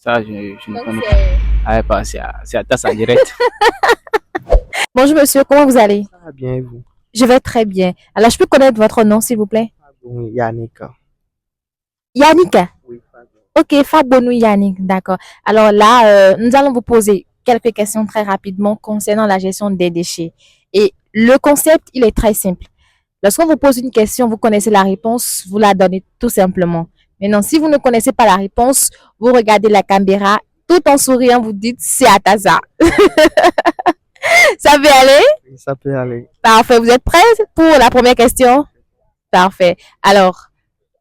Ça, je ne Donc, connais pas. c'est... Ah, pas, c'est à Tassa direct. Bonjour monsieur, comment vous allez? Ah, bien, et vous? Je vais très bien. Alors, je peux connaître votre nom, s'il vous plaît? Oui, Yannick. Yannick. Oui, pardon. Ok, Fabonou Yannick, d'accord. Alors là, nous allons vous poser quelques questions très rapidement concernant la gestion des déchets. Et le concept, il est très simple. Lorsqu'on vous pose une question, vous connaissez la réponse, vous la donnez tout simplement. Maintenant, si vous ne connaissez pas la réponse, vous regardez la caméra, tout en souriant, vous dites c'est Ataza. Ça peut aller? Oui, ça peut aller. Parfait. Vous êtes prêts pour la première question? Parfait. Alors,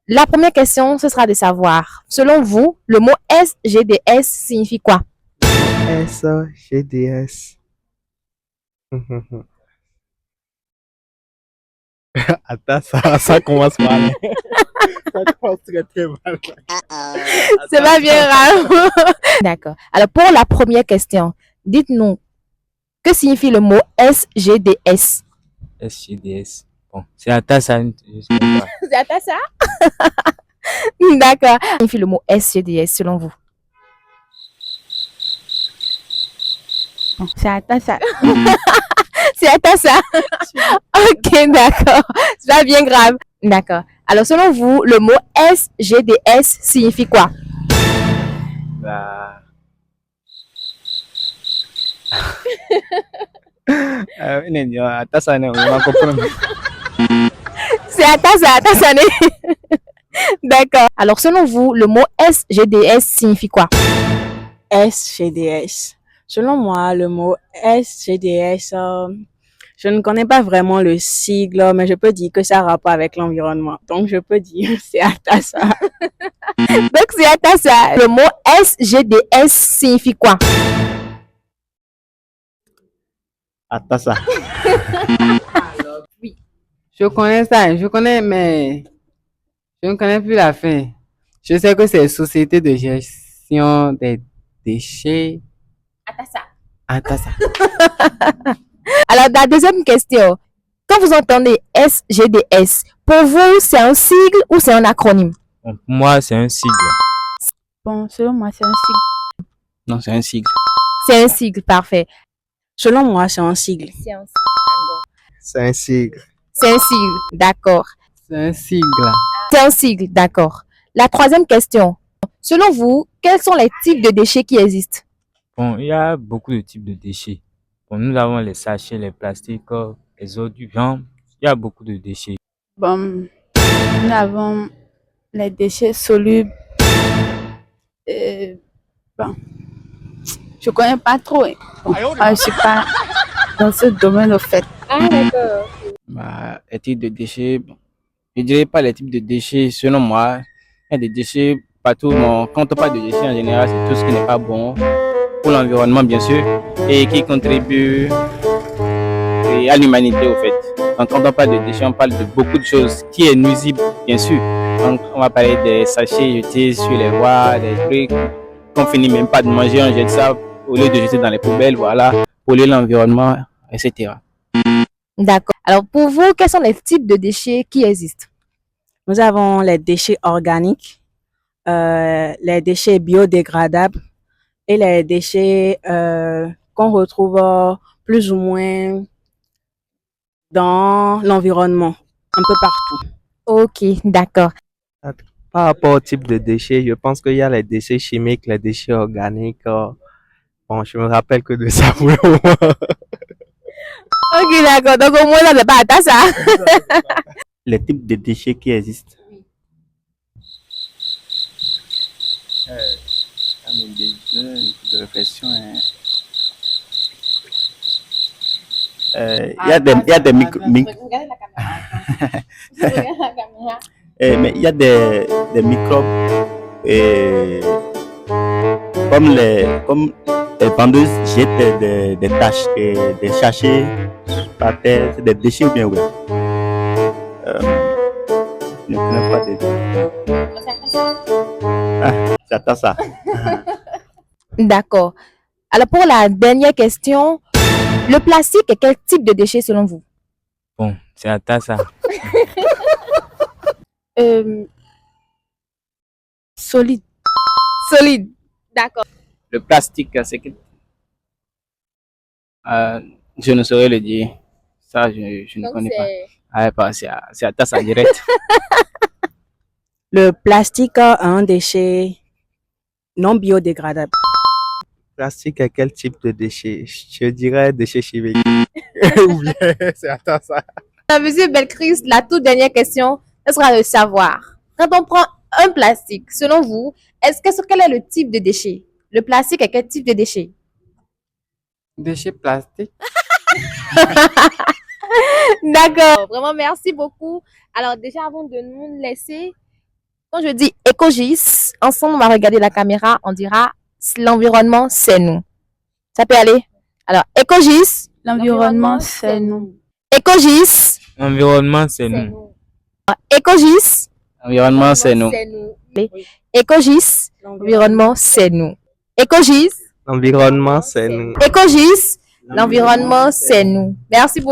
la première question, ce sera de savoir, selon vous, le mot SGDS signifie quoi? SGDS. Attends, ça commence mal. Ça commence très très mal. C'est pas bien grave. D'accord. Alors, pour la première question, dites-nous, que signifie le mot SGDS? SGDS. Bon, c'est à Tassa, je sais pas. C'est à ça? D'accord. Que signifie le mot SGDS selon vous? C'est à ça. C'est à ça? Ok, d'accord. C'est pas bien grave. D'accord. Alors, selon vous, le mot SGDS signifie quoi? Bah, à Tassa, on va comprendre. C'est à ça, D'accord. Alors, selon vous, le mot SGDS signifie quoi? SGDS. Selon moi, le mot SGDS, je ne connais pas vraiment le sigle, mais je peux dire que ça a rapport avec l'environnement. Donc, je peux dire c'est à ça. Donc, c'est à ça. Le mot SGDS signifie quoi? Attends ça. Je connais ça, je connais, mais je ne connais plus la fin. Je sais que c'est Société de gestion des déchets. Attends ça. Alors, la deuxième question. Quand vous entendez SGDS, pour vous, c'est un sigle ou c'est un acronyme? Bon, pour moi, c'est un sigle. Bon, selon moi, c'est un sigle. Non, c'est un sigle. C'est un sigle, parfait. Selon moi, c'est un sigle. C'est un sigle, C'est un sigle. c'est un sigle, d'accord. C'est un sigle. C'est un sigle, d'accord. La troisième question. Selon vous, quels sont les types de déchets qui existent? Bon, il y a beaucoup de types de déchets. Bon, nous avons les sachets, les plastiques, les eaux du viande. Il y a beaucoup de déchets. Bon, nous avons les déchets solubles. Bon, je connais pas trop. Hein. Bon, je suis pas dans ce domaine au fait. Ah, d'accord. Bah, les types de déchets, bon, je dirais pas les types de déchets, selon moi. Il y a des déchets partout. Bon, quand on parle de déchets en général, c'est tout ce qui n'est pas bon pour l'environnement, bien sûr, et qui contribue à l'humanité, au fait. Donc, quand on parle de déchets, on parle de beaucoup de choses qui est nuisible, bien sûr. Donc, on va parler des sachets jetés sur les voies, des trucs qu'on finit même pas de manger, on jette ça au lieu de jeter dans les poubelles, voilà, polluer l'environnement, etc. D'accord. Alors, pour vous, quels sont les types de déchets qui existent? Nous avons les déchets organiques, les déchets biodégradables et les déchets qu'on retrouve plus ou moins dans l'environnement, un peu partout. Ok, d'accord. Par rapport au type de déchets, je pense qu'il y a les déchets chimiques, les déchets organiques. Bon, je me rappelle que de ça pour le moment. Ok, d'accord. Donc, au moins, ça n'est pas à ça. Les types de déchets qui existent. De réflexion, Il y a des Regardez la caméra. Regardez la caméra. mais il y a des microbes comme les vendeuses jettent des taches et des sachets par terre, c'est des déchets ou bien oui. Je ne connais pas des j'attends ça. D'accord. Alors, pour la dernière question, le plastique est quel type de déchet selon vous? bon, c'est à Tassa. Solide. Solide. D'accord. Le plastique, c'est que... je ne saurais le dire. Ça, je ne Donc, connais pas. c'est... C'est à tasse en direct. Le plastique a un déchet non biodégradable. Plastique est quel type de déchet? Je dirais déchet chimique. Ou bien, c'est attends ça. Monsieur Belcris, la toute dernière question, ce sera de savoir. Quand on prend un plastique, selon vous, quel est le type de déchet? Le plastique est quel type de déchet? Déchets plastiques. D'accord. Vraiment, merci beaucoup. Alors, déjà, avant de nous laisser, quand je dis écogis, ensemble, on va regarder la caméra, on dira l'environnement, c'est nous. Ça peut aller? Alors, écogis. L'environnement, c'est nous. Écogis. Environnement, c'est nous. Écogis. Environnement, c'est nous. Écogis. Environnement, c'est nous. Écogis. L'environnement, c'est nous. Écogis. L'environnement, c'est nous. Merci beaucoup.